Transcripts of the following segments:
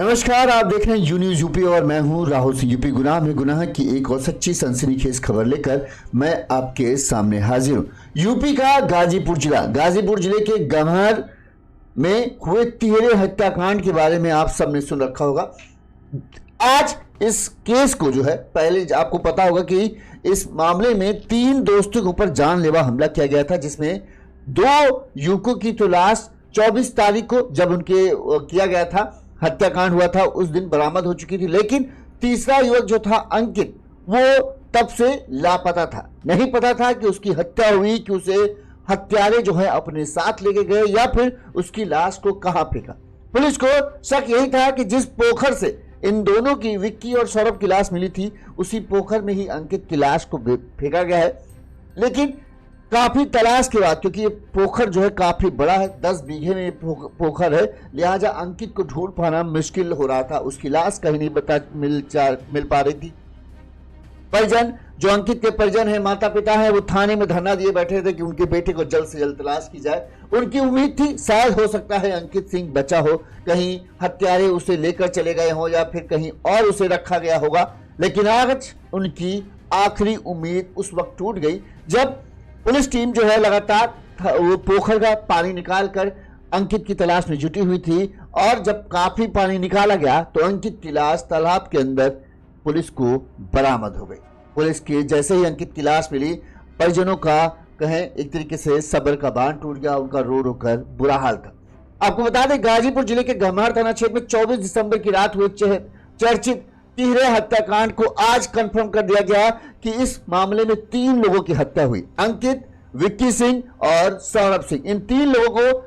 नमस्कार, आप देख रहे हैं यू न्यूज यूपी और मैं हूं राहुल सिंह। यूपी गुनाह में गुनाह की एक और सच्ची सनसनीखेज खबर लेकर मैं आपके सामने हाजिर हूं। यूपी का गाजीपुर जिले के गम्हर में हुए तिहरे हत्याकांड के बारे में आप सबने सुन रखा होगा। आज इस केस को जो है, पहले आपको पता होगा कि इस मामले में 3 दोस्तों के ऊपर जानलेवा हमला किया गया था, जिसमें 2 युवकों की तो लाश 24 तारीख को जब उनके किया गया था, हत्याकांड हुआ था, उस दिन बरामद हो चुकी थी। लेकिन तीसरा युवक जो था अंकित, वो तब से लापता था। नहीं पता था कि उसकी हत्या हुई, कि उसे हत्यारे जो है अपने साथ लेके गए या फिर उसकी लाश को कहां फेंका। पुलिस को शक यही था कि जिस पोखर से इन दोनों की, विक्की और सौरभ की लाश मिली थी, उसी पोखर में ही अंकित की लाश को फेंका गया है। लेकिन काफी तलाश के बाद, क्योंकि ये पोखर जो है काफी बड़ा है, 10 बीघे में पोखर है, लिहाजा अंकित को ढूंढ पाना मुश्किल हो रहा था। उसकी लाश कहीं नहीं मिल पा रही थी। परिजन, जो अंकित के परिजन है, माता पिता है, वो थाने में धरना दिए बैठे थे कि उनके बेटे को जल्द से जल्द तलाश की जाए। उनकी उम्मीद थी शायद हो सकता है अंकित सिंह बचा हो, कहीं हत्यारे उसे लेकर चले गए हों या फिर कहीं और उसे रखा गया होगा। लेकिन आज उनकी आखिरी उम्मीद उस वक्त टूट गई जब पुलिस टीम जो है लगातार वो पोखर का पानी निकालकर अंकित की तलाश में जुटी हुई थी। और जब काफी पानी निकाला गया तो अंकित की लाश तालाब के अंदर पुलिस को बरामद हो गई। पुलिस के जैसे ही अंकित की लाश मिली, परिजनों का कहें एक तरीके से सब्र का बांध टूट गया। उनका रो रो कर बुरा हाल था। आपको बता दें, गाजीपुर जिले के गम्हर थाना क्षेत्र में 24 दिसंबर की रात हुए चर्चित तिहरे हत्याकांड को आज कंफर्म कर दिया गया कि इस मामले में 3 लोगों की हत्या हुई। अंकित, विक्की सिंह और सौरभ सिंह, इन 3 लोगों को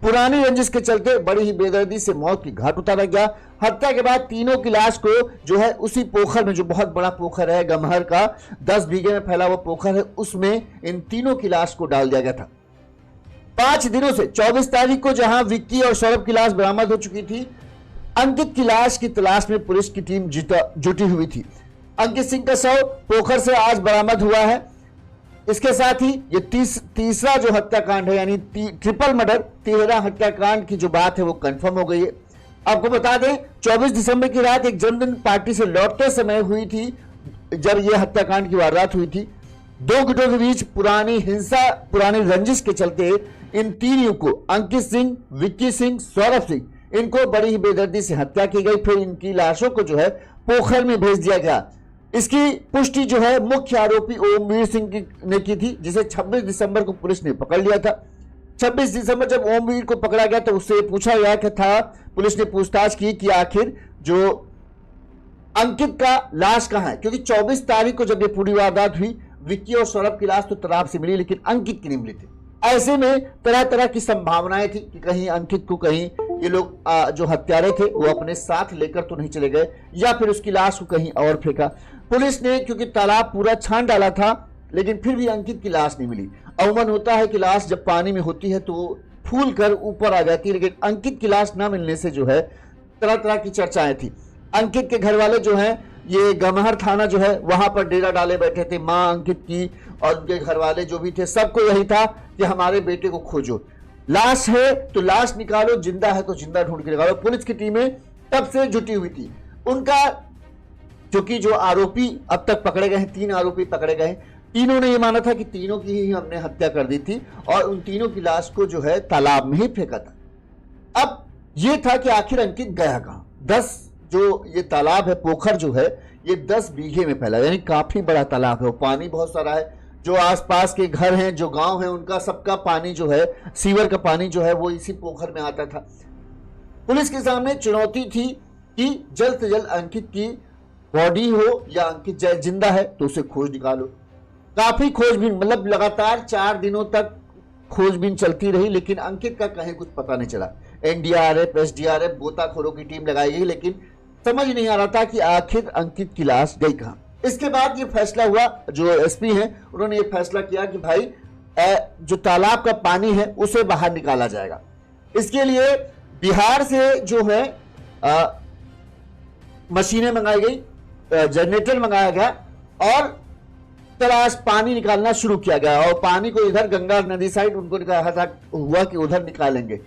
पुरानी रंजिश के चलते बड़ी ही बेदर्दी से मौत की घाट उतारा गया। हत्या के बाद तीनों की लाश को जो है उसी पोखर में, जो बहुत बड़ा पोखर है गम्हर का, 10 बीघे में फैला हुआ पोखर है, उसमें इन तीनों की लाश को डाल दिया गया था। 5 दिनों से 24 तारीख को जहां विक्की और सौरभ की लाश बरामद हो चुकी थी, अंकित की लाश की तलाश में पुलिस की टीम जुटी हुई थी। अंकित सिंह का शव पोखर से आज बरामद हुआ है। इसके साथ ही ये तीसरा जो हत्याकांड है, यानी ट्रिपल मर्डर, तिहरा हत्याकांड की जो बात है वो कंफर्म हो गई है। आपको बता दें, 24 दिसंबर की रात एक जन्मदिन पार्टी से लौटते समय हुई थी जब ये हत्याकांड की वारदात हुई थी। 2 गुटों के बीच पुरानी हिंसा, पुरानी रंजिश के चलते इन 3 युवकों, अंकित सिंह, विक्की सिंह, सौरभ सिंह, इनको बड़ी ही बेदर्दी से हत्या की गई। फिर इनकी लाशों को जो है पोखर में भेज दिया गया। इसकी पुष्टि जो है मुख्य आरोपी ओमवीर सिंह ने की थी, जिसे 26 दिसंबर को पुलिस ने पकड़ लिया था। 26 दिसंबर जब ओमवीर को पकड़ा गया तो उससे पूछा गया कि था, पुलिस ने पूछताछ की कि आखिर जो अंकित का लाश कहां है, क्योंकि 24 तारीख को जब ये पूरी वारदात हुई, विक्की और सौरभ की लाश तो तालाब से मिली, लेकिन अंकित की नहीं मिली थी। ऐसे में तरह तरह की संभावनाएं थी कि कहीं अंकित को, कहीं ये लोग जो हत्यारे थे वो अपने साथ लेकर तो नहीं चले गए, या फिर उसकी लाश को कहीं और फेंका। पुलिस ने, क्योंकि तालाब पूरा छान डाला था, लेकिन फिर भी अंकित की लाश नहीं मिली। अमूमन होता है कि लाश जब पानी में होती है तो फूल कर ऊपर आ जाती है, लेकिन अंकित की लाश न मिलने से जो है तरह तरह की चर्चाएं थी। अंकित के घर वाले जो हैं, ये गम्हर थाना जो है वहां पर डेरा डाले बैठे थे। मां अंकित की और उनके घर वाले जो भी थे, सबको यही था कि हमारे बेटे को खोजो, लाश है तो लाश निकालो, जिंदा है तो जिंदा ढूंढ के निकालो। पुलिस की टीमें तब से जुटी हुई थी। उनका, क्योंकि जो आरोपी अब तक पकड़े गए हैं, 3 आरोपी पकड़े गए हैं, तीनों ने यह माना था कि तीनों की ही हमने हत्या कर दी थी और उन तीनों की लाश को जो है तालाब में ही फेंका था। अब यह था कि आखिर अंकित गया कहां। 10 जो ये तालाब है, पोखर जो है, ये 10 बीघे में फैला, यानी काफी बड़ा तालाब है। पानी बहुत सारा है। जो आसपास के घर हैं, जो गांव हैं, उनका सबका पानी जो है, सीवर का पानी जो है, वो इसी पोखर में आता था। पुलिस के सामने चुनौती थी कि जल्द से जल्द अंकित की बॉडी हो या अंकित जिंदा है तो उसे खोज निकालो। काफी खोजबीन, मतलब लगातार 4 दिनों तक खोजबीन चलती रही, लेकिन अंकित का कहीं कुछ पता नहीं चला। एनडीआरएफ, एसडीआरएफ, गोताखोरों की टीम लगाई गई, लेकिन समझ नहीं आ रहा था कि आखिर अंकित की लाश गई कहां। इसके बाद ये फैसला हुआ, जो एसपी हैं उन्होंने ये फैसला किया कि भाई जो तालाब का पानी है उसे बाहर निकाला जाएगा। इसके लिए बिहार से जो है मशीनें मंगाई गई, जनरेटर मंगाया गया और तलाश पानी निकालना शुरू किया गया। और पानी को इधर गंगा नदी साइड उनको कहा था हुआ कि उधर निकालेंगे।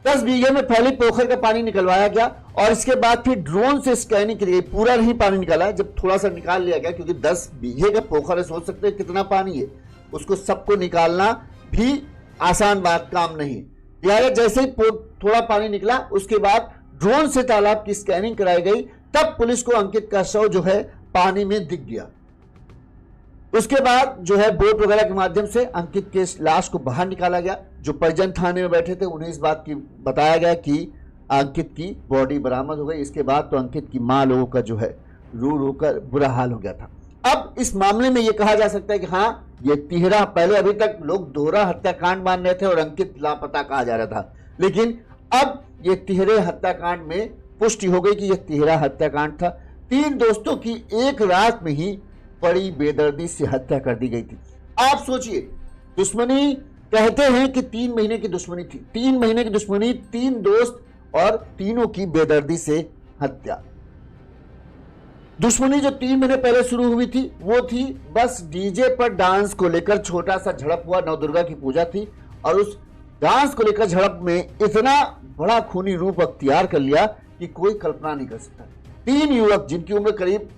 10 बीघे में फैली पोखर का पानी निकलवाया गया और इसके बाद फिर ड्रोन से स्कैनिंग के लिए पूरा नहीं पानी निकाला, जब थोड़ा सा निकाल लिया गया, क्योंकि 10 बीघे का पोखर है, सोच सकते हैं कितना पानी है, उसको सबको निकालना भी आसान बात काम नहीं। लिहाजा जैसे ही थोड़ा पानी निकला उसके बाद ड्रोन से तालाब की स्कैनिंग कराई गई, तब पुलिस को अंकित का शव जो है पानी में दिख गया। उसके बाद जो है बोट वगैरह के माध्यम से अंकित के लाश को बाहर निकाला गया। जो परिजन थाने में बैठे थे उन्हें इस बात की बताया गया कि अंकित की बॉडी बरामद हो गई। इसके बाद तो अंकित की मां लोगों का जो है रो रो कर बुरा हाल हो गया था। अब इस मामले में यह कहा जा सकता है कि हाँ, ये तिहरा, पहले अभी तक लोग दोहरा हत्याकांड मान रहे थे और अंकित लापता कहा जा रहा था, लेकिन अब ये तिहरे हत्याकांड में पुष्टि हो गई कि यह तिहरा हत्याकांड था। 3 दोस्तों की एक रात में ही बड़ी बेदर्दी से हत्या कर दी गई थी। आप सोचिए, दुश्मनी कहते हैं कि 3 महीने की दुश्मनी थी, 3 महीने की दुश्मनी, 3 दोस्त और तीनों की बेदर्दी से हत्या। दुश्मनी जो 3 महीने पहले शुरू हुई थी वो थी बस डीजे पर डांस को लेकर छोटा सा झड़प हुआ, नवदुर्गा की पूजा थी और उस डांस को लेकर झड़प में इतना बड़ा खूनी रूप अख्तियार कर लिया कि कोई कल्पना नहीं कर सकता। 3 युवक जिनकी उम्र करीब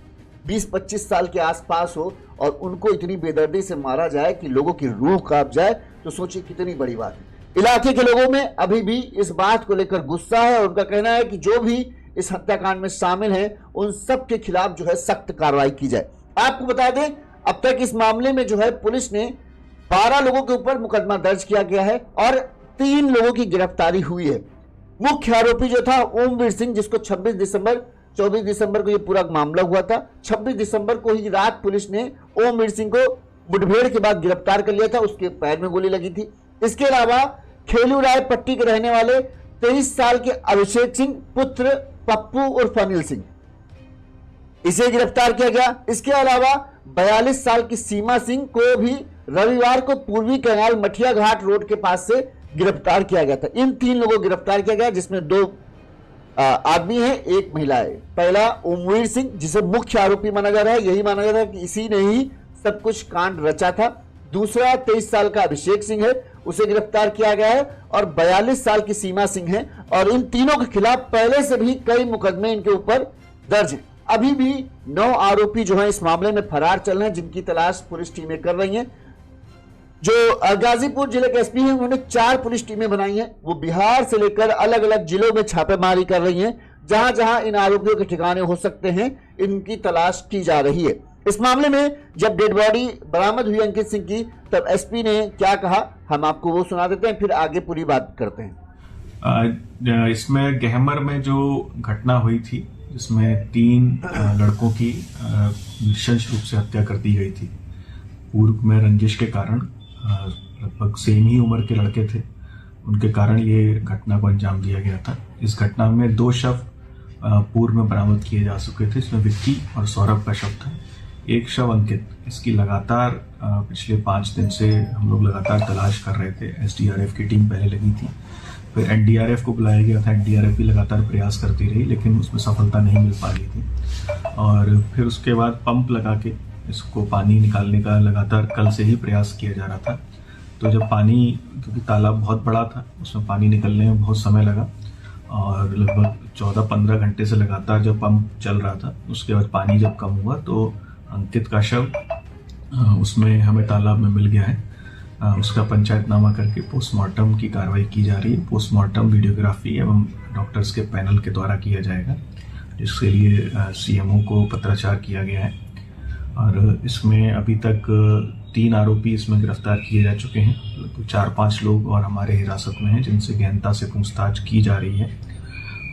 20-25 साल के आसपास हो और उनको इतनी बेदर्दी से मारा जाए कि लोगों की रूह कांप जाए, तो सोचिए कितनी बड़ी बात है। इलाके के लोगों में अभी भी इस बात को लेकर गुस्सा है और उनका कहना है कि जो भी इस हत्याकांड में शामिल हैं उन सब के खिलाफ जो है सख्त कार्रवाई की जाए। आपको बता दें, अब तक इस मामले में जो है पुलिस ने 12 लोगों के ऊपर मुकदमा दर्ज किया गया है और 3 लोगों की गिरफ्तारी हुई है। मुख्य आरोपी जो था ओमवीर सिंह, जिसको 24 दिसंबर को यह पूरा मामला हुआ था। 26 दिसंबर को ही रात पुलिस ने ओमवीर सिंह को मुठभेड़ के बाद गिरफ्तार कर लिया था, उसके पैर में गोली लगी थी। इसके अलावा खेलू राय पट्टी के रहने वाले 23 साल के अभिषेक सिंह पुत्र पप्पू उर्फ अनिल सिंह, इसे गिरफ्तार किया गया। इसके अलावा 42 साल की सीमा सिंह को भी रविवार को पूर्वी कैनाल मठिया घाट रोड के पास से गिरफ्तार किया गया था। इन 3 लोगों को गिरफ्तार किया गया, जिसमें 2 आदमी है, 1 महिला है। पहला ओमवीर सिंह, जिसे मुख्य आरोपी माना जा रहा है, यही माना जा रहा है कि इसी ने ही सब कुछ कांड रचा था। दूसरा 23 साल का अभिषेक सिंह है, उसे गिरफ्तार किया गया है और 42 साल की सीमा सिंह है और इन तीनों के खिलाफ पहले से भी कई मुकदमे इनके ऊपर दर्ज हैं। अभी भी 9 आरोपी जो हैं इस मामले में फरार चल रहे हैं, जिनकी तलाश पुलिस टीमें कर रही हैं। जो गाजीपुर जिले के एसपी हैं उन्होंने 4 पुलिस टीमें बनाई हैं, वो बिहार से लेकर अलग अलग जिलों में छापेमारी कर रही हैं। जहां जहां इन आरोपियों के ठिकाने हो सकते हैं इनकी तलाश की जा रही है। इस मामले में जब डेड बॉडी बरामद हुई अंकित सिंह की, तब एसपी ने क्या कहा हम आपको वो सुना देते हैं, फिर आगे पूरी बात करते हैं। इसमें गहमर में जो घटना हुई थी, जिसमें 3 लड़कों की नृशंस रूप से हत्या कर दी गई थी पूर्व में रंजिश के कारण। लगभग सेम ही उम्र के लड़के थे, उनके कारण ये घटना को अंजाम दिया गया था। इस घटना में 2 शव पूर्व में बरामद किए जा चुके थे, इसमें विक्की और सौरभ का शव था। 1 शव अंकित, इसकी लगातार पिछले 5 दिन से हम लोग लगातार तलाश कर रहे थे। एसडीआरएफ की टीम पहले लगी थी, फिर एनडीआरएफ को बुलाया गया था। एनडीआरएफ भी लगातार प्रयास करती रही, लेकिन उसमें सफलता नहीं मिल पा रही थी। और फिर उसके बाद पंप लगा के इसको पानी निकालने का लगातार कल से ही प्रयास किया जा रहा था। तो जब पानी, क्योंकि तालाब बहुत बड़ा था, उसमें पानी निकलने में बहुत समय लगा और लगभग 14-15 घंटे से लगातार जब पंप चल रहा था, उसके बाद पानी जब कम हुआ तो अंकित का शव उसमें हमें तालाब में मिल गया है। उसका पंचायतनामा करके पोस्टमार्टम की कार्रवाई की जा रही है। पोस्टमार्टम वीडियोग्राफी एवं डॉक्टर्स के पैनल के द्वारा किया जाएगा, जिसके लिए सीएमओ को पत्राचार किया गया है। और इसमें अभी तक 3 आरोपी इसमें गिरफ्तार किए जा चुके हैं। 4-5 लोग और हमारे हिरासत में हैं, जिनसे गहनता से पूछताछ की जा रही है।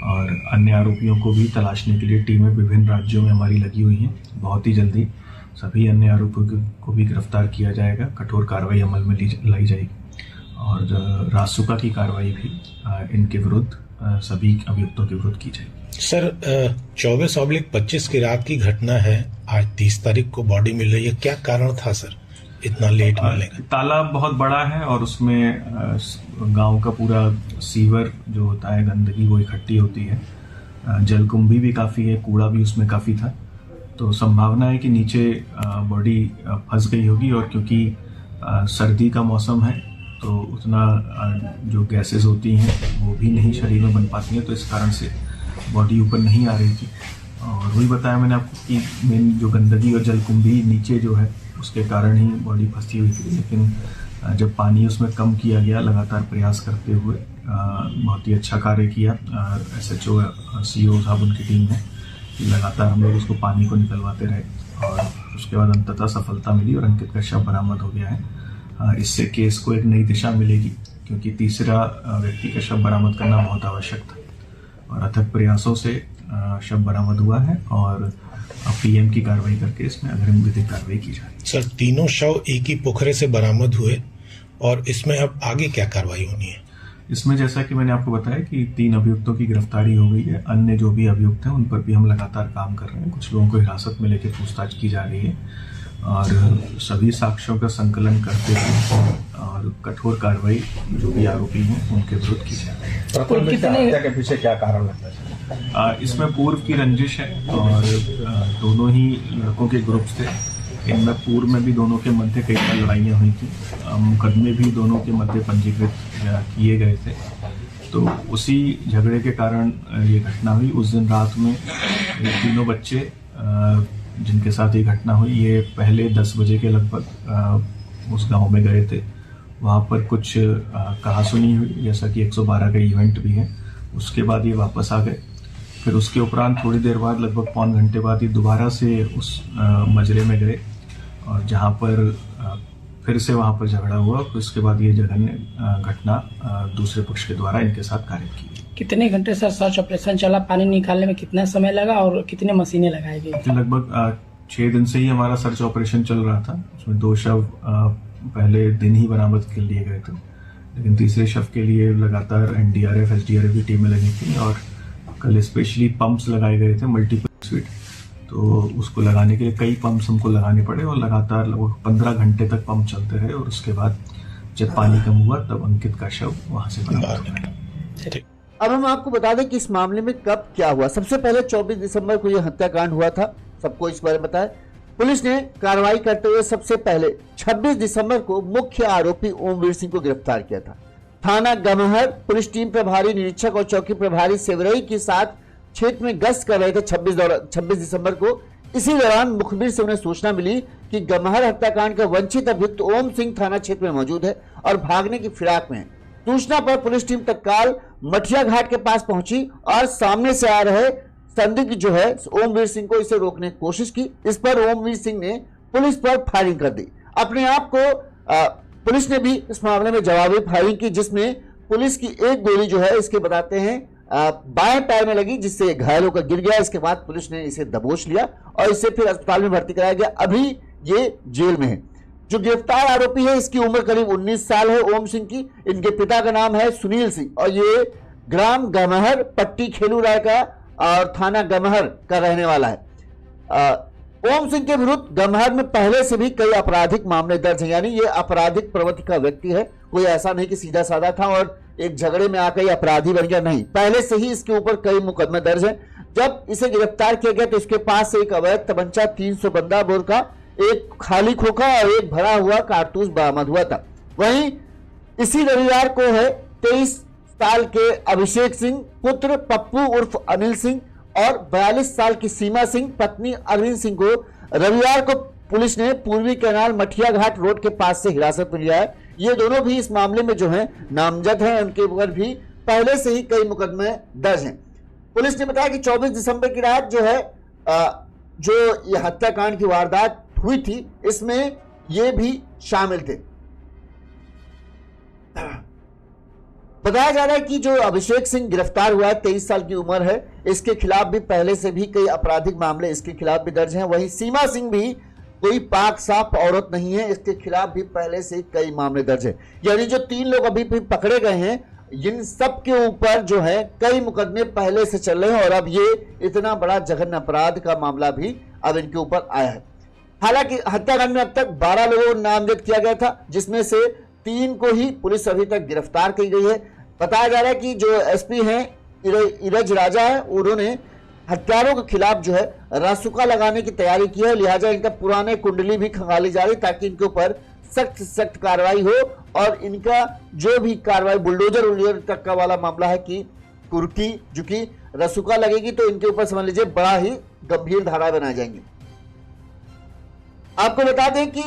और अन्य आरोपियों को भी तलाशने के लिए टीमें विभिन्न राज्यों में हमारी लगी हुई हैं। बहुत ही जल्दी सभी अन्य आरोपियों को भी गिरफ्तार किया जाएगा, कठोर कार्रवाई अमल में लाई जाएगी और रासुका की कार्रवाई भी इनके विरुद्ध सभी अभियुक्तों के विरुद्ध की जाएगी। सर, 24/25 की रात की घटना है, आज 30 तारीख को बॉडी मिल रही है, क्या कारण था सर इतना लेट मिलने का? तालाब बहुत बड़ा है और उसमें गांव का पूरा सीवर जो होता है, गंदगी वो इकट्ठी होती है। जलकुंभी भी काफ़ी है, कूड़ा भी उसमें काफ़ी था, तो संभावना है कि नीचे बॉडी फंस गई होगी। और क्योंकि सर्दी का मौसम है तो उतना जो गैसेस होती हैं वो भी नहीं शरीर में बन पाती हैं, तो इस कारण से बॉडी ऊपर नहीं आ रही थी। और वही बताया मैंने आपको कि मेन जो गंदगी और जलकुंभी नीचे जो है उसके कारण ही बॉडी फंसी हुई थी। लेकिन जब पानी उसमें कम किया गया लगातार प्रयास करते हुए, बहुत ही अच्छा कार्य किया SHO CO साहब उनकी टीम ने, लगातार हम लोग उसको पानी को निकलवाते रहे और उसके बाद अंततः सफलता मिली और अंकित का शव बरामद हो गया है। इससे केस को एक नई दिशा मिलेगी, क्योंकि तीसरा व्यक्ति का शव बरामद करना बहुत आवश्यक था और अथक प्रयासों से शव बरामद हुआ है और PM की कार्रवाई करके इसमें अग्रिम विधिक कार्रवाई की जा रही है। सर, तीनों शव एक ही पोखरे से बरामद हुए और इसमें अब आगे क्या कार्रवाई होनी है? इसमें जैसा कि मैंने आपको बताया कि 3 अभियुक्तों की गिरफ्तारी हो गई है। अन्य जो भी अभियुक्त हैं उन पर भी हम लगातार काम कर रहे हैं। कुछ लोगों को हिरासत में लेकर पूछताछ की जा रही है और सभी साक्ष्यों का संकलन करते हुए और कठोर कार्रवाई जो भी आरोपी हैं उनके विरुद्ध की जा रही है। हत्या के पीछे क्या कारण लगता है? इसमें पूर्व की रंजिश है और दोनों ही लड़कों के ग्रुप्स थे। इनमें पूर्व में भी दोनों के मध्य कई बार लड़ाइयाँ हुई थी, मुकदमे भी दोनों के मध्य पंजीकृत किए गए थे। तो उसी झगड़े के कारण ये घटना हुई। उस दिन रात में ये तीनों बच्चे जिनके साथ ये घटना हुई, ये पहले 10 बजे के लगभग उस गांव में गए थे। वहाँ पर कुछ कहासुनी हुई, जैसा कि 112 का इवेंट भी है। उसके बाद ये वापस आ गए। फिर उसके उपरांत थोड़ी देर बाद, लगभग पौन घंटे बाद, ये दोबारा से उस मजरे में गए और जहाँ पर फिर से वहाँ पर झगड़ा हुआ। फिर उसके बाद ये जघन्य घटना दूसरे पक्ष के द्वारा इनके साथ कार्य की। कितने घंटे सर सर्च ऑपरेशन चला? पानी निकालने में कितना समय लगा और कितने मशीनें लगाई गई? लगभग 6 दिन से ही हमारा सर्च ऑपरेशन चल रहा था। उसमें 2 शव पहले दिन ही बरामद कर लिए गए थे, लेकिन तीसरे शव के लिए लगातार NDRF SDRF की टीमें लगी थी और कल स्पेशली पंप्स लगाए गए थे, मल्टीपल स्वीट। तो उसको लगाने के लिए कई पंप्स हमको लगाने पड़े और लगातार लगभग 15 घंटे तक पंप चलते रहे और उसके बाद जब पानी कम हुआ तब अंकित का शव वहां से बरामद हुआ। अब हम आपको बता दें कि इस मामले में कब क्या हुआ। सबसे पहले 24 दिसंबर को यह हत्याकांड हुआ था, सबको इस बारे में बताया। पुलिस ने कार्रवाई करते हुए सबसे पहले 26 दिसंबर को मुख्य आरोपी ओमवीर सिंह को गिरफ्तार किया था। थाना गमहर पुलिस टीम प्रभारी निरीक्षक और चौकी प्रभारी सेवरई के साथ क्षेत्र में गश्त कर रहे थे 26 दिसंबर को। इसी दौरान मुखबिर से उन्हें सूचना मिली कि गमहर हत्याकांड का वंचित अभियुक्त ओम सिंह थाना क्षेत्र में मौजूद है और भागने की फिराक में है। सूचना पर पुलिस टीम तत्काल मठिया घाट के पास पहुंची और सामने से आ रहे संदिग्ध जो है ओमवीर सिंह को इसे रोकने की कोशिश की। इस पर ओमवीर सिंह ने पुलिस पर फायरिंग कर दी। अपने आप को पुलिस ने भी इस मामले में जवाबी फायरिंग की, जिसमें पुलिस की एक गोली जो है इसके बताते हैं बाएं पैर में लगी, जिससे घायल होकर गिर गया। इसके बाद पुलिस ने इसे दबोच लिया और इसे फिर अस्पताल में भर्ती कराया गया। अभी ये जेल में है। जो गिरफ्तार आरोपी है इसकी उम्र करीब 19 साल है, ओम सिंह की। इनके पिता का नाम है सुनील सिंह और ये ग्राम गमहर पट्टी खेलू राय का और थाना गमहर का रहने वाला है। ओम सिंह के विरुद्ध गमहर में पहले से भी कई आपराधिक मामले दर्ज हैं, यानी ये आपराधिक प्रवृत्ति का व्यक्ति है। कोई ऐसा नहीं कि सीधा साधा था और एक झगड़े में आकर अपराधी बन गया, नहीं, पहले से ही इसके ऊपर कई मुकदमे दर्ज हैं। जब इसे गिरफ्तार किया गया तो इसके पास से एक अवैध तमंचा 300 बंदा बोर का, एक खाली खोखा और एक भरा हुआ कारतूस बरामद हुआ था। वहीं इसी रविवार को है 23 साल के अभिषेक सिंह पुत्र पप्पू उर्फ अनिल सिंह और 42 साल की सीमा सिंह पत्नी अरविंद सिंह को रविवार को पुलिस ने पूर्वी कैनाल मठिया घाट रोड के पास से हिरासत में लिया है। ये दोनों भी इस मामले में जो है नामजद हैं, उनके ऊपर भी पहले से ही कई मुकदमे दर्ज हैं। पुलिस ने बताया कि 24 दिसंबर की रात जो है जो ये हत्याकांड की वारदात हुई थी इसमें ये भी शामिल थे। बताया जा रहा है कि जो अभिषेक सिंह गिरफ्तार हुआ है 23 साल की उम्र है, इसके खिलाफ भी पहले से भी कई आपराधिक मामले इसके खिलाफ भी दर्ज हैं। वहीं सीमा सिंह भी कोई पाक साफ औरत नहीं है, इसके खिलाफ भी पहले से कई मामले दर्ज हैं। यानी जो 3 लोग अभी भी पकड़े गए हैं, इन सब के ऊपर जो है कई मुकदमे पहले से चल रहे हैं और अब ये इतना बड़ा जघन्य अपराध का मामला भी अब इनके ऊपर आया है। हालांकि हत्याकांड में अब तक 12 लोगों को नामजद किया गया था, जिसमें से 3 को ही पुलिस अभी तक गिरफ्तार की गई है। बताया जा रहा है कि जो एसपी हैं इरज राजा है, उन्होंने हत्यारों के खिलाफ जो है रासुका लगाने की तैयारी की है, लिहाजा इनका पुराने कुंडली भी खंगाली जा रही ताकि इनके ऊपर सख्त सख्त कार्रवाई हो और इनका जो भी कार्रवाई बुलडोजर तक का वाला मामला है कि कुर्की जो कि रसूखा लगेगी तो इनके ऊपर समझ लीजिए बड़ा ही गंभीर धारा बनाई जाएंगी। आपको बता दें कि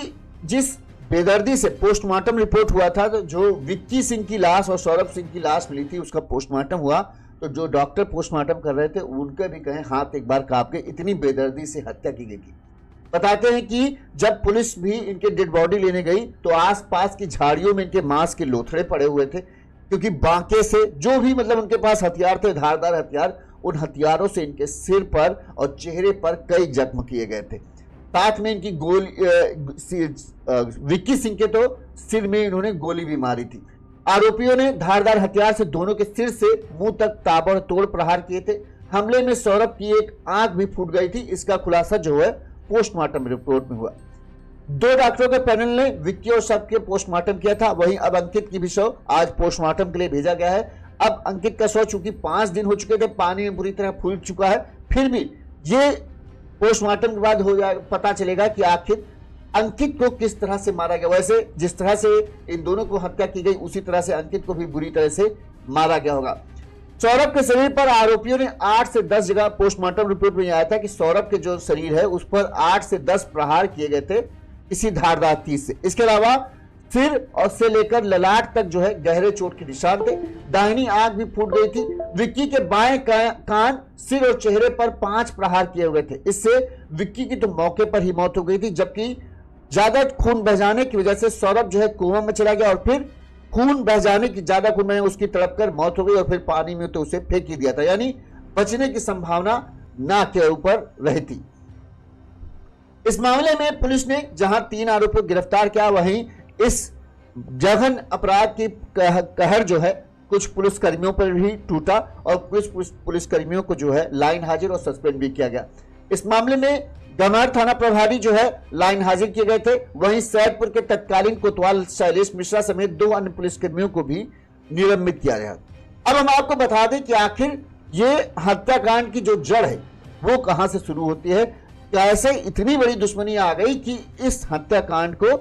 जिस बेदर्दी से पोस्टमार्टम रिपोर्ट हुआ था, तो जो विक्की सिंह की लाश और सौरभ सिंह की लाश मिली थी उसका पोस्टमार्टम हुआ, तो जो डॉक्टर पोस्टमार्टम कर रहे थे उनके भी कहें हाथ एक बार कांप गए, इतनी बेदर्दी से हत्या की गई थी। बताते हैं कि जब पुलिस भी इनके डेड बॉडी लेने गई तो आसपास की झाड़ियों में इनके मांस के लोथड़े पड़े हुए थे, क्योंकि बांके से जो भी मतलब उनके पास हथियार थे, धारदार हथियार, उन हथियारों से इनके सिर पर और चेहरे पर कई जख्म किए गए थे। साथ में इनकी गोली विक्की सिंह के तो सिर में इन्होंने गोली भी मारी थी। आरोपियों ने धारदार हथियार से दोनों के सिर से मुंह तक ताबड़तोड़ प्रहार किए थे। हमले में सौरभ की एक आंख भी फूट गई थी। इसका खुलासा जो है पोस्टमार्टम रिपोर्ट में हुआ। 2 डॉक्टरों के पैनल ने विक्की और शव के पोस्टमार्टम किया था। वहीं अब अंकित की भी शव आज पोस्टमार्टम के लिए भेजा गया है। अब अंकित का शव चूंकि 5 दिन हो चुके थे, पानी में बुरी तरह फूल चुका है, फिर भी ये पोस्टमार्टम के बाद हो जाए पता चलेगा कि आखिर अंकित को किस तरह से मारा गया। वैसे जिस तरह से इन दोनों को हत्या की गई उसी तरह से अंकित को भी बुरी तरह से मारा गया होगा। सौरभ के शरीर पर आरोपियों ने 8 से 10 जगह, पोस्टमार्टम रिपोर्ट में आया था कि सौरभ के जो शरीर है उस पर 8 से 10 प्रहार किए गए थे इसी धारदार तीर से। इसके अलावा सिर और से लेकर ललाट तक जो है गहरे चोट के निशान थे। दाहिनी आंख भी फूट गई थी। विक्की के बाएं कान, सिर और चेहरे पर 5 प्रहार किए हुए थे। इससे विक्की की तो मौके पर ही मौत हो गई थी, जबकि ज्यादा खून बह जाने की वजह से सौरभ जो है कोमा में चला गया और फिर खून बह जाने की ज्यादा खून में उसकी तड़प कर मौत हो गई और फिर पानी में तो उसे फेंक ही दिया था, यानी बचने की संभावना ना के ऊपर रहती। इस मामले में पुलिस ने जहां 3 आरोपियों को गिरफ्तार किया, वहीं इस जघन अपराध की कहर जो है कुछ पुलिसकर्मियों पर भी टूटा और कुछ पुलिसकर्मियों को जो है लाइन हाजिर और सस्पेंड भी किया गया। इस मामले में गमार थाना प्रभारी जो है लाइन हाजिर किए गए थे। वहीं सैदपुर के तत्कालीन कोतवाल शैलेश मिश्रा समेत 2 अन्य पुलिसकर्मियों को भी निलंबित किया गया। अब हम आपको बता दें कि आखिर ये हत्याकांड की जो जड़ है वो कहां से शुरू होती है, कैसे इतनी बड़ी दुश्मनी आ गई कि इस हत्याकांड को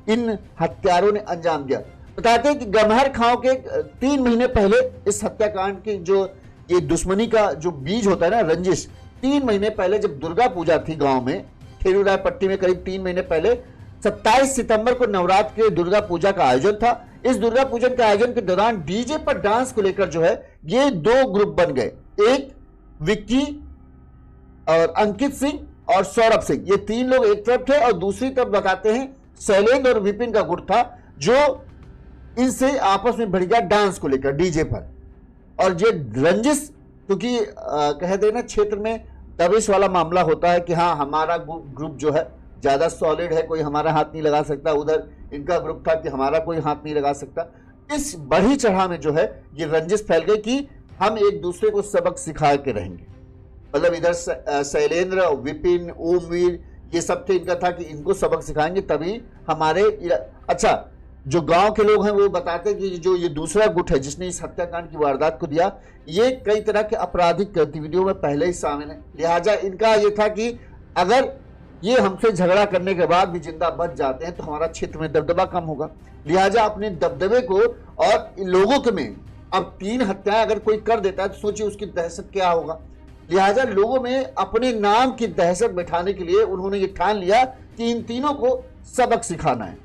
इन हत्यारों ने अंजाम दिया। बताते हैं कि गम्हर खाओ के 3 महीने पहले इस हत्याकांड की जो ये दुश्मनी का जो बीज होता है ना, रंजिश, 3 महीने पहले जब दुर्गा पूजा थी गांव में, खेलूराय पट्टी में, करीब 3 महीने पहले 27 सितंबर को नवरात्र के दुर्गा पूजा का आयोजन था। इस दुर्गा पूजन के आयोजन के दौरान डीजे पर डांस को लेकर जो है ये 2 ग्रुप बन गए। एक विक्की और अंकित सिंह और सौरभ सिंह, ये 3 लोग एक तरफ थे और दूसरी तरफ बताते हैं शैलेंद्र और विपिन का गुट था जो इनसे आपस में भिड़ गया डांस को लेकर डीजे पर। और ये रंजिश, क्योंकि कह देना क्षेत्र में दबिश वाला मामला होता है कि हाँ हमारा ग्रुप जो है ज्यादा सॉलिड है, कोई हमारा हाथ नहीं लगा सकता, उधर इनका ग्रुप था कि हमारा कोई हाथ नहीं लगा सकता। इस बढ़ी चढ़ा में जो है ये रंजिश फैल गई कि हम एक दूसरे को सबक सिखा के रहेंगे। मतलब इधर शैलेंद्र, विपिन, ओमवीर ये सब थे, इनका था कि इनको सबक सिखाएंगे तभी हमारे। अच्छा, जो गांव के लोग हैं वो बताते हैं कि जो ये दूसरा गुट है जिसने इस हत्याकांड की वारदात को दिया, ये कई तरह के आपराधिक गतिविधियों में पहले ही शामिल है। लिहाजा इनका ये था कि अगर ये हमसे झगड़ा करने के बाद भी जिंदा बच जाते हैं तो हमारा क्षेत्र में दबदबा कम होगा। लिहाजा अपने दबदबे को और इन लोगों के में अब 3 हत्याएं अगर कोई कर देता है तो सोचिए उसकी दहशत क्या होगा। लिहाजा लोगों में अपने नाम की दहशत बैठाने के लिए उन्होंने ये ठान लिया कि इन तीनों को सबक सिखाना है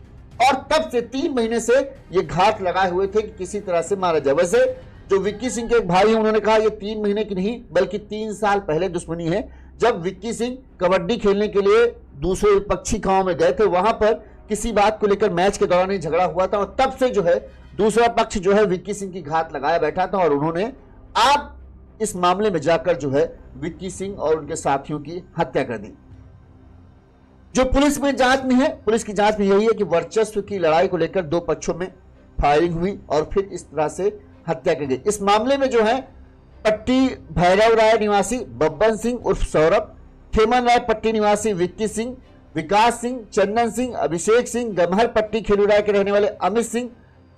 और तब से 3 महीने से ये घाट लगाए हुए थे कि किसी तरह से मारा जाए। वैसे जो विक्की सिंह के एक भाई हैं उन्होंने कहा ये 3 महीने की नहीं बल्कि 3 साल पहले दुश्मनी है। जब विक्की सिंह कबड्डी खेलने के लिए दूसरे विपक्षी गांव में गए थे, वहां पर किसी बात को लेकर मैच के दौरान ही झगड़ा हुआ था और तब से जो है दूसरा पक्ष जो है विक्की सिंह की घात लगाया बैठा था और उन्होंने आप इस मामले में जाकर जो है विक्की सिंह और उनके साथियों की हत्या कर दी। जो पुलिस में जांच में है, पुलिस की जांच में यही है कि वर्चस्व की लड़ाई को लेकर 2 पक्षों में फायरिंग हुई और फिर इस तरह से हत्या की गई। इस मामले में जो है पट्टी भैरव राय निवासी बब्बन सिंह उर्फ सौरभ, खेमन राय पट्टी निवासी विक्की सिंह, विकास सिंह, चंदन सिंह, अभिषेक सिंह, गम्हर पट्टी खेलूराय के रहने वाले अमित सिंह,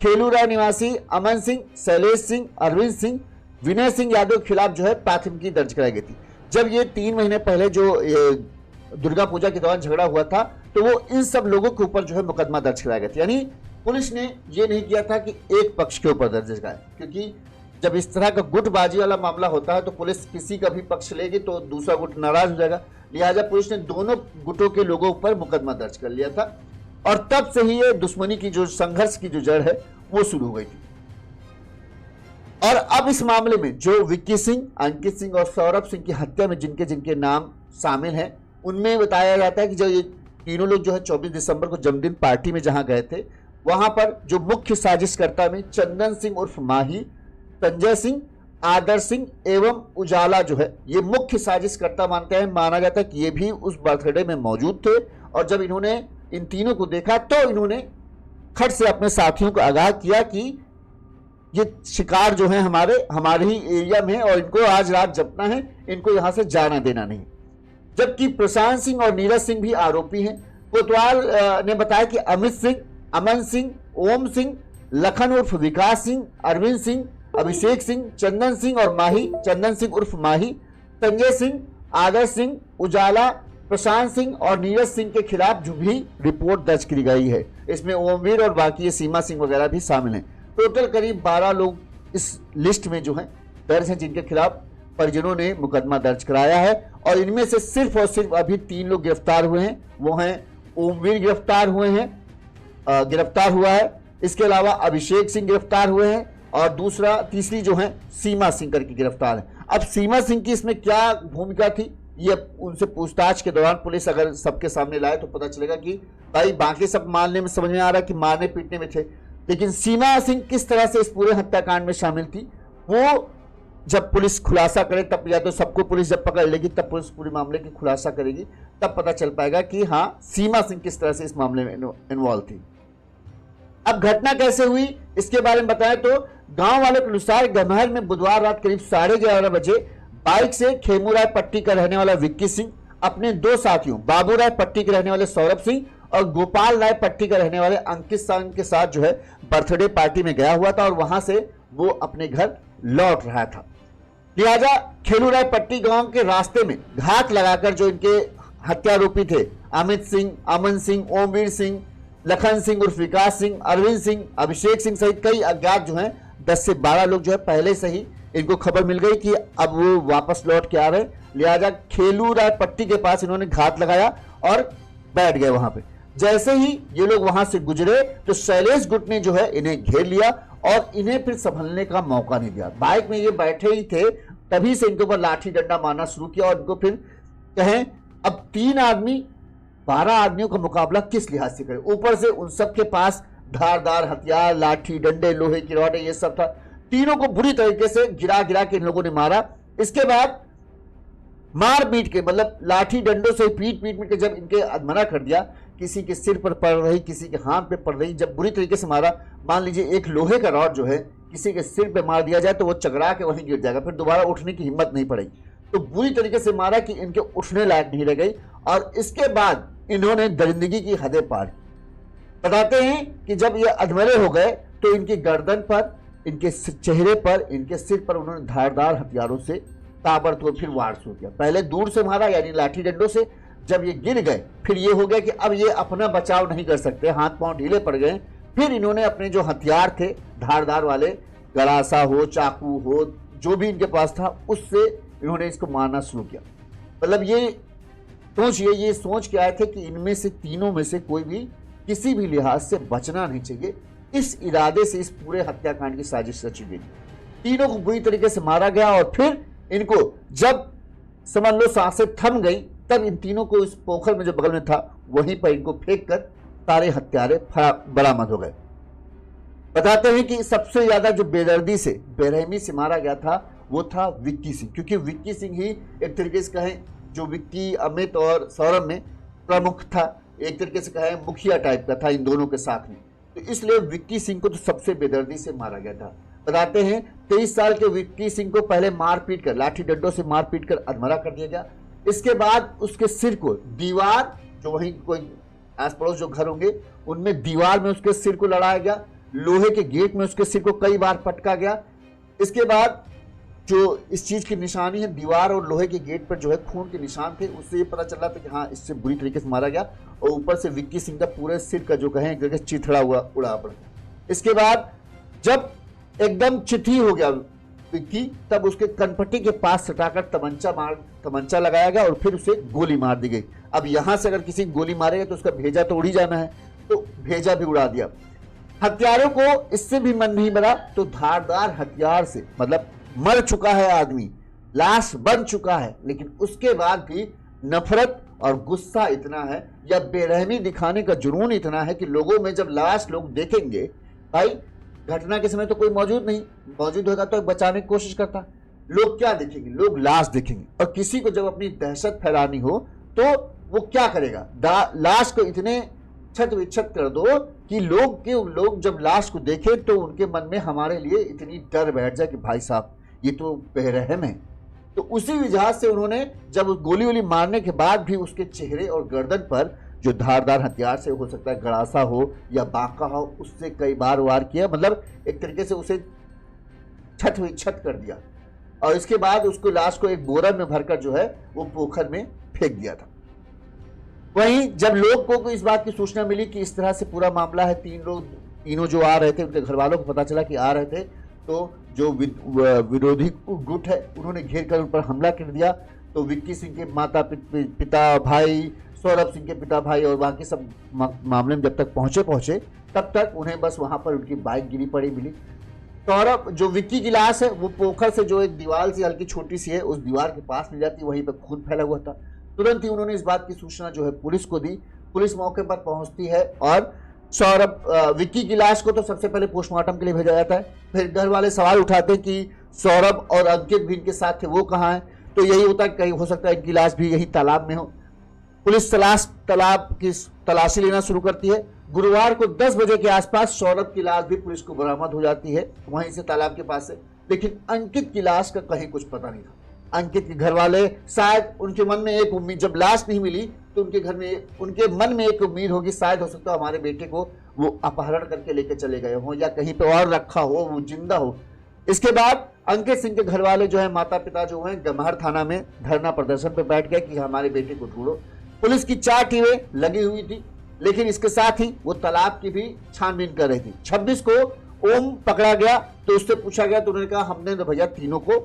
खेलूराय निवासी अमन सिंह, शैलेश सिंह, अरविंद सिंह, विनय सिंह यादव के खिलाफ जो है प्राथमिकी दर्ज कराई गई थी। जब ये 3 महीने पहले जो दुर्गा पूजा के दौरान झगड़ा हुआ था, तो वो इन सब लोगों के ऊपर जो है मुकदमा दर्ज कराया गया था। यानी पुलिस ने ये नहीं किया था कि एक पक्ष के ऊपर दर्ज कराए, क्योंकि जब इस तरह का गुटबाजी वाला मामला होता है तो पुलिस किसी का भी पक्ष लेगी तो दूसरा गुट नाराज हो जाएगा। लिहाजा पुलिस ने दोनों गुटों के लोगों पर मुकदमा दर्ज कर लिया था और तब से ही ये दुश्मनी की जो संघर्ष की जो जड़ है वो शुरू हो गई थी। और अब इस मामले में जो विक्की सिंह, अंकित सिंह और सौरभ सिंह की हत्या में जिनके जिनके नाम शामिल हैं, उनमें बताया जाता है कि जब ये तीनों लोग जो है 24 दिसंबर को जन्मदिन पार्टी में जहां गए थे, वहां पर जो मुख्य साजिशकर्ता में चंदन सिंह उर्फ माही, संजय सिंह, आदर सिंह एवं उजाला जो है ये मुख्य साजिशकर्ता माना जाता है कि ये भी उस बर्थडे में मौजूद थे। और जब इन्होंने इन तीनों को देखा तो इन्होंने खट से अपने साथियों को आगाह किया कि ये शिकार जो है हमारे ही एरिया में और इनको आज रात जपना है, इनको यहां से जाना देना नहीं। जबकि प्रशांत सिंह और नीरज सिंह भी आरोपी हैं। कोतवाल ने बताया कि अमित सिंह, अमन सिंह, ओम सिंह, लखन उर्फ विकास सिंह, अरविंद सिंह, अभिषेक सिंह, चंदन सिंह और माही, चंदन सिंह उर्फ माही, संजय सिंह, आदर सिंह, उजाला, प्रशांत सिंह और नीरज सिंह के खिलाफ जो भी रिपोर्ट दर्ज की गई है, इसमें ओमवीर और बाकी सीमा सिंह वगैरह भी शामिल हैं। टोटल करीब 12 लोग इस लिस्ट में जो हैं दर्ज हैं जिनके खिलाफ परिजनों ने मुकदमा दर्ज कराया है। और इनमें से सिर्फ और सिर्फ अभी 3 लोग गिरफ्तार हुए हैं। वो हैं ओमवीर गिरफ्तार हुआ है, इसके अलावा अभिषेक सिंह गिरफ्तार हुए हैं और तीसरी जो है सीमा सिंह करके गिरफ्तार है। अब सीमा सिंह की इसमें क्या भूमिका थी, ये उनसे पूछताछ के दौरान पुलिस अगर सबके सामने लाए तो पता चलेगा कि भाई बाकी सब मानने में समझ में आ रहा है कि मारने पीटने में थे, लेकिन सीमा सिंह किस तरह से इस पूरे हत्याकांड में शामिल थी, वो जब पुलिस खुलासा करे तब, या तो सबको पुलिस जब पकड़ लेगी तब पुलिस पूरे मामले की खुलासा करेगी, तब पता चल पाएगा कि हाँ सीमा सिंह किस तरह से इस मामले में इन्वॉल्व थी। अब घटना कैसे हुई इसके बारे में बताएं तो गांव वाले के अनुसार गमहर में बुधवार रात करीब 11:30 बजे बाइक से खेमूराय पट्टी का रहने वाला विक्की सिंह अपने 2 साथियों बाबूराय पट्टी के रहने वाले सौरभ सिंह और गोपाल राय पट्टी का रहने वाले अंकित सिंह के साथ जो है बर्थडे पार्टी में गया हुआ था और वहां से वो अपने घर लौट रहा था। लिहाजा खेलूराय पट्टी गांव के रास्ते में घात लगाकर जो इनके हत्यारोपी थे अमित सिंह, अमन सिंह, ओमवीर सिंह, लखन सिंह उर्फ विकास सिंह, अरविंद सिंह, अभिषेक सिंह सहित कई अज्ञात जो हैं 10 से 12 लोग जो है पहले से ही इनको खबर मिल गई कि अब वो वापस लौट के आ रहे हैं। लिहाजा खेलूराय पट्टी के पास इन्होंने घात लगाया और बैठ गए वहां पे। जैसे ही ये लोग वहां से गुजरे तो शैलेश गुट ने जो है इन्हें घेर लिया और इन्हें फिर संभलने का मौका नहीं दिया। बाइक में ये बैठे ही थे, तभी से इनके ऊपर लाठी डंडा मारना शुरू किया और इनको फिर कहें अब 3 आदमी 12 आदमियों का मुकाबला किस लिहाज से करें। ऊपर से उन सब के पास धारदार हथियार, लाठी डंडे, लोहे की रॉडें, ये सब था। तीनों को बुरी तरीके से गिरा गिरा के इन लोगों ने मारा। इसके बाद मार पीट के, मतलब लाठी डंडों से पीट के जब इनके अधमरा कर दिया, किसी के सिर पर पड़ रही, किसी के हाथ पे पड़ रही, जब बुरी तरीके से मारा, मान लीजिए एक लोहे का रॉड जो है किसी के सिर पे मार दिया जाए तो वो चकरा के वहीं गिर जाएगा, फिर दोबारा उठने की हिम्मत नहीं पड़ेगी। तो बुरी तरीके से मारा कि इनके उठने लायक नहीं रह गई और इसके बाद इन्होंने दरिंदगी की हदें पार की। बताते हैं कि जब ये अधमरे हो गए तो इनकी गर्दन पर, इनके चेहरे पर, इनके सिर पर उन्होंने धारदार हथियारों से ताबड़तोड़ फिर वार शुरू किया। पहले दूर से मारा यानी लाठी डंडों से, जब ये गिर गए फिर ये हो गया कि अब ये अपना बचाव नहीं कर सकते, हाथ पांव ढीले पड़ गए। फिर इन्होंने अपने जो हथियार थे धारदार वाले, गड़ासा हो, चाकू हो, जो भी इनके पास था, उससे इन्होंने इसको मारना शुरू किया। मतलब ये सोच के आए थे कि इनमें से तीनों में से कोई भी किसी भी लिहाज से बचना नहीं चाहिए। इस इरादे से इस पूरे हत्याकांड की साजिश रची गई। तीनों को बुरी तरीके से मारा गया और फिर इनको जब समझ लो सांसें थम गई तब इन तीनों को इस पोखर में जो बगल में था वहीं पर इनको फेंक कर सारे हत्यारे बरामद हो गए। बताते हैं कि सबसे ज्यादा जो बेदर्दी से, बेरहमी से मारा गया था वो था विक्की सिंह, क्योंकि विक्की सिंह ही एक तरीके से कहें जो विक्की, अमित और सौरभ में प्रमुख था, एक तरीके से कहें मुखिया टाइप का था इन दोनों के साथ में, तो इसलिए विक्की सिंह को तो सबसे बेदर्दी से मारा गया था। बताते हैं 23 साल के विक्की सिंह को पहले मारपीट कर, लाठी डंडों से मारपीट कर अधमरा कर दिया गया। इसके बाद उसके सिर को दीवार, जो वहीं कोई आस पड़ोस जो घर होंगे उनमें दीवार में उसके सिर को लड़ाया गया, लोहे के गेट में उसके सिर को कई बार पटका गया। इसके बाद जो इस चीज की निशानी है, दीवार और लोहे के गेट पर जो है खून के निशान थे, उससे ये पता चल रहा था कि हाँ इससे बुरी तरीके से मारा गया। और ऊपर से विक्की सिंह का पूरे सिर का जो कहें करके चिथड़ा हुआ उड़ा पड़ गया। इसके बाद जब एकदम चिथी हो गया विक्की, तब उसके कनपट्टी के पास सटाकर तमंचा लगाया गया और फिर उसे गोली मार दी गई। अब यहां से अगर किसी गोली मारेगा तो उसका भेजा तो उड़ ही जाना है, तो भेजा भी उड़ा दिया। हत्यारों को इससे भी मन नहीं भरा तो धारदार हथियार से, मतलब मर चुका है आदमी, लाश बन चुका है, लेकिन उसके बाद भी नफरत और गुस्सा इतना है या बेरहमी दिखाने का जुनून इतना है कि लोगों में जब लाश लोग देखेंगे, भाई घटना के समय तो कोई मौजूद होगा तो बचाने की कोशिश करता, लोग क्या देखेंगे, लोग लाश देखेंगे। और किसी को जब अपनी दहशत फैलानी हो तो वो क्या करेगा, लाश को इतने छत विच्छत कर दो कि लोग जब लाश को देखें तो उनके मन में हमारे लिए इतनी डर बैठ जाए कि भाई साहब ये तो बेरहम है। तो उसी वजह से उन्होंने जब गोली वोली मारने के बाद भी उसके चेहरे और गर्दन पर जो धारदार हथियार से, हो सकता है गड़ासा हो या बांका हो, उससे कई बार वार किया, मतलब एक तरीके से उसे छत विच्छत कर दिया। और इसके बाद उसको लाश को एक बोरा में भरकर जो है वो पोखर में फेंक दिया था। वहीं जब लोग को इस बात की सूचना मिली कि इस तरह से पूरा मामला है, तीनों जो आ रहे थे, उनके घर वालों को पता चला कि आ रहे थे, तो जो विरोधी गुट है उन्होंने घेर कर उन पर हमला कर दिया। तो विक्की सिंह के माता पिता भाई, सौरभ सिंह के पिता भाई और बाकी सब मामले में जब तक पहुंचे तब तक उन्हें बस वहां पर उनकी बाइक गिरी पड़ी मिली। सौरभ, जो विक्की की लाश है, वो पोखर से जो एक दीवार सी हल्की छोटी सी है, उस दीवार के पास मिल जाती, वहीं पर खून फैला हुआ था। तुरंत ही उन्होंने इस बात की सूचना जो है पुलिस को दी। पुलिस मौके पर पहुंचती है और विक्की की लाश को तो सबसे पहले पोस्टमार्टम के लिए भेजा जाता है। फिर घर वाले सवाल उठाते हैं कि सौरभ और अंकित भी इनके साथ थे, वो कहाँ है? तो यही होता है, कहीं हो सकता है इनकी लाश भी यही तालाब में हो। पुलिस तालाब की तलाशी लेना शुरू करती है। गुरुवार को 10 बजे के आसपास सौरभ की लाश भी पुलिस को बरामद हो जाती है वहीं से, तालाब के पास से। लेकिन अंकित की लाश का कहीं कुछ पता नहीं था। अंकित के घर वाले शायद उनके मन में एक उम्मीद, जब लाश नहीं मिली तो उनके मन में एक उम्मीद होगी, शायद हो सकता है हमारे बेटे को वो अपहरण करके लेके चले गए हो या कहीं पे और रखा हो, वो जिंदा हो। इसके बाद अंकित सिंह के घर वाले जो है, माता पिता जो है, गम्हर थाना में धरना प्रदर्शन पे बैठ गए कि हमारे बेटे को ढूंढो। पुलिस की 4 टीमें लगी हुई थी, लेकिन इसके साथ ही वो तालाब की भी छानबीन कर रही थी। 26 को ओम पकड़ा गया तो उससे पूछा गया तो उन्होंने कहा हमने तो भैया तीनों को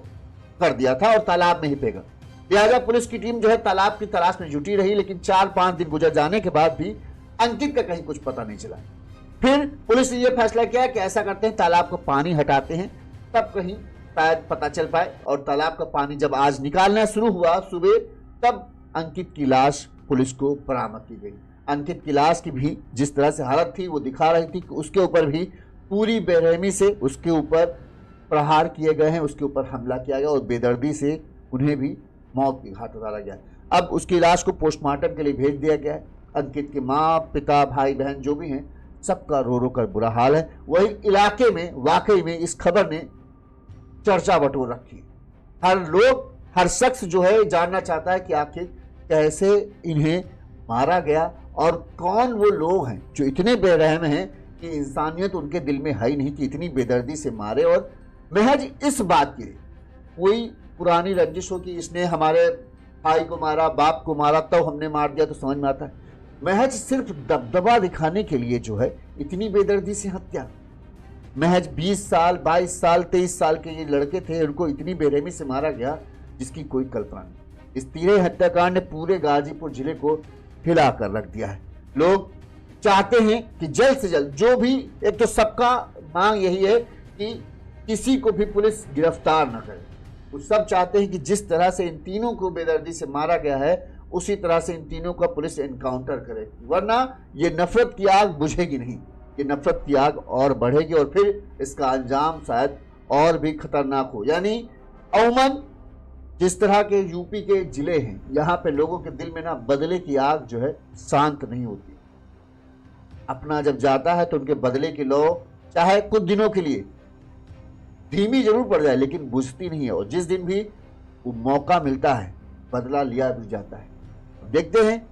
कर दिया था और तालाब में ही फेंका। लिहाजा पुलिस की टीम जो है तालाब की तलाश में जुटी रही, लेकिन 4-5 दिन गुजर जाने के बाद भी अंकित का कहीं कुछ पता नहीं चला। फिर पुलिस ने यह फैसला किया कि ऐसा करते हैं, तालाब का पानी हटाते हैं, तब कहीं शायद पता चल पाए। और तालाब का पानी जब आज निकालना शुरू हुआ सुबह, तब अंकित की लाश पुलिस को बरामद की गई। अंकित की लाश की भी जिस तरह से हालत थी वो दिखा रही थी कि उसके ऊपर भी पूरी बेरहमी से उसके ऊपर प्रहार किए गए हैं, उसके ऊपर हमला किया गया और बेदर्दी से उन्हें भी मौत के घाट उतारा गया। अब उसकी लाश को पोस्टमार्टम के लिए भेज दिया गया है। अंकित के माँ पिता भाई बहन जो भी हैं, सबका रो रो कर बुरा हाल है। वही इलाके में वाकई में इस खबर ने चर्चा बटोर रखी है। हर शख्स जो है जानना चाहता है कि आखिर कैसे इन्हें मारा गया और कौन वो लोग हैं जो इतने बेरहम हैं कि इंसानियत उनके दिल में है ही नहीं कि इतनी बेदर्दी से मारे। और महज इस बात के लिए, कोई पुरानी रंजिश हो कि इसने हमारे भाई को मारा, बाप को मारा, तो हमने मार दिया, तो समझ में आता है। महज सिर्फ दबदबा दिखाने के लिए जो है इतनी बेदर्दी से हत्या। महज 20 साल 22 साल 23 साल के ये लड़के थे, उनको इतनी बेरहमी से मारा गया जिसकी कोई कल्पना नहीं। इस तीसरे हत्याकांड ने पूरे गाजीपुर जिले को हिला कर रख दिया है। लोग चाहते हैं कि जल्द से जल्द, जो भी, एक तो सबका मांग यही है कि किसी को भी पुलिस गिरफ्तार न करे। वो सब चाहते हैं कि जिस तरह से इन तीनों को बेदर्दी से मारा गया है, उसी तरह से इन तीनों का पुलिस एनकाउंटर करे, वरना ये नफरत की आग बुझेगी नहीं, ये नफरत की आग और बढ़ेगी और फिर इसका अंजाम शायद और भी खतरनाक हो। यानी अमूमन जिस तरह के यूपी के जिले हैं, यहाँ पे लोगों के दिल में ना बदले की आग जो है शांत नहीं होती। अपना जब जाता है तो उनके बदले की लौ चाहे कुछ दिनों के लिए धीमी जरूर पड़ जाए, लेकिन बुझती नहीं है। और जिस दिन भी वो मौका मिलता है, बदला लिया भी जाता है। देखते हैं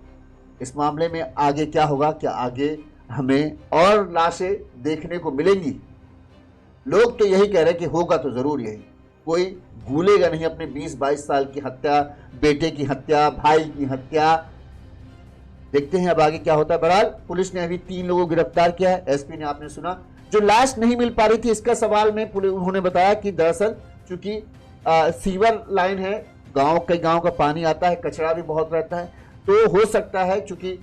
इस मामले में आगे क्या होगा। क्या आगे हमें और लाशें देखने को मिलेंगी? लोग तो यही कह रहे हैं कि होगा तो जरूर यही, कोई भूलेगा नहीं अपने 20-22 साल की हत्या, बेटे की हत्या, भाई की हत्या। देखते हैं अब आगे क्या होता है। बहरहाल पुलिस ने अभी 3 लोगों को गिरफ्तार किया है। एसपी ने, आपने सुना, जो लाश नहीं मिल पा रही थी इसका सवाल में उन्होंने बताया कि दरअसल चूंकि सीवर लाइन है, कई गांव का पानी आता है, कचरा भी बहुत रहता है, तो हो सकता है चूंकि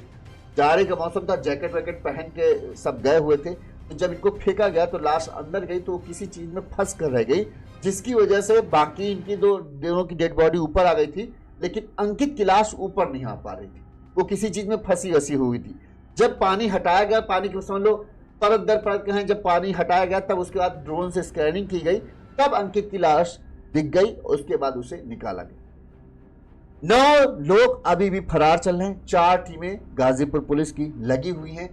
जाड़े का मौसम था, जैकेट वैकेट पहन के सब गए हुए थे, तो जब इनको फेंका गया तो लाश अंदर गई तो किसी चीज में फंस कर रह गई, जिसकी वजह से बाकी इनकी दोनों की डेड बॉडी ऊपर आ गई थी, लेकिन अंकित की लाश ऊपर नहीं आ पा रही थी, वो किसी चीज में फंसी वसी हुई थी। जब पानी हटाया गया, पानी की समझ लो परत दर परत कहें, जब पानी हटाया गया तब उसके बाद ड्रोन से स्कैनिंग की गई, तब अंकित की लाश दिख गई, उसके बाद उसे निकाला गया। 9 लोग अभी भी फरार चल रहे हैं। 4 टीमें गाजीपुर पुलिस की लगी हुई हैं।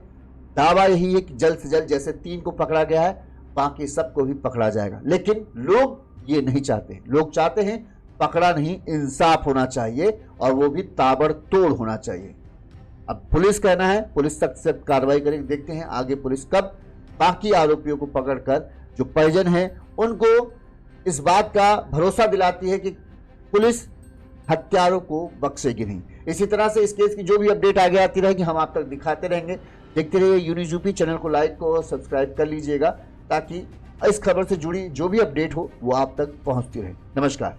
दावा यही है कि जल्द से जल्द जैसे 3 को पकड़ा गया है, बाकी सबको भी पकड़ा जाएगा। लेकिन लोग ये नहीं चाहते, लोग चाहते हैं पकड़ा नहीं, इंसाफ होना चाहिए और वो भी ताबड़तोड़ होना चाहिए। अब पुलिस कहना है, पुलिस सख्त से कार्रवाई करेगी। देखते हैं आगे पुलिस कब बाकी आरोपियों को पकड़कर जो परिजन हैं उनको इस बात का भरोसा दिलाती है कि पुलिस हत्यारों को बख्शेगी नहीं। इसी तरह से इस केस की जो भी अपडेट आगे आती रहेगी हम आप तक दिखाते रहेंगे। देखते रहिए यूनिज यूपी, चैनल को लाइक और सब्सक्राइब कर लीजिएगा ताकि इस खबर से जुड़ी जो भी अपडेट हो वो आप तक पहुंचती रहे। नमस्कार।